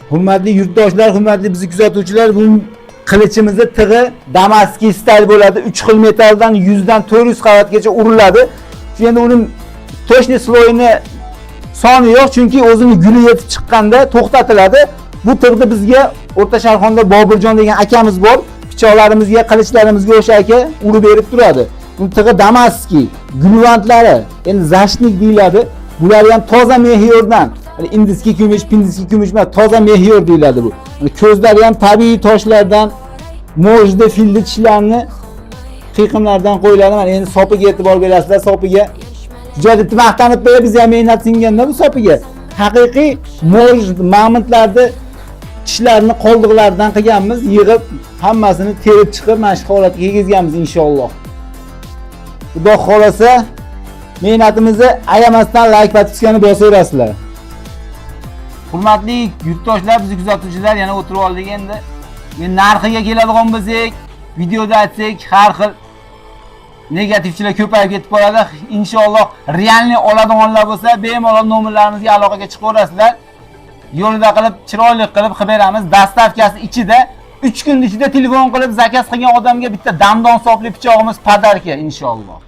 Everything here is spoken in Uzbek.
Hurmatli yurtdoshlar, hurmatli bizni kuzatuvchilar, bu qilichimizni tig'i Damaskiy stil bo'ladi. 3 xil metalldan 100 dan 400 qavatgacha uriladi. Endi uning to'shni sloyini soni yo'q, chunki o'zini guli yetib chiqqanda to'xtatiladi. Bu tig'ni bizga O'rta Sharxonda Boburjon degan akamiz bor. Pichoqlarimizga, qilichlarimizga o'sha aka urib berib turadi. Bu tig'i Damaskiy, gulvantlari, endi zashnik deyiladi. Bular ham toza me'yordan, indiskiy kumush, pindiskiy kumush emas, toza me'yor deyiladi bu. Ko'zlari ham tabiiy toshlardan, mojda filli tishlarni qiyiqimlardan qo'yiladi. Mana endi sopiga e'tibor berasizlar, sopiga juda maqtanib qo'yib, biz ham mehnat singanda bu sopiga. Haqiqiy moj mamutlarni tishlarini qoldiqlaridan qilganmiz, yig'ib hammasini terib chiqib, mana shu holatga yetkazganmiz inshaalloh. Xudo xolasa mehnatimizni ayamasdan like podpiskani bosaverasizlar. Hurmatli yurtdoshlar, bizni kuzatuvchilar, yana o'tirib oldik endi. Men narxiga keladigan bo'lsak, videoda aytsak, har xil negativchilar ko'payib ketib qoladi. Inshaalloh realni oladiganlar bo'lsa, bemalol nomerlarimizga aloqaga chiqaverasizlar. Yo'lida qilib, chiroyli qilib beramiz. Dastavkasi ichida 3 kun ichida telefon qilib zakaz qilgan odamga bitta damdon sopli pichog'imiz podarka inshaalloh.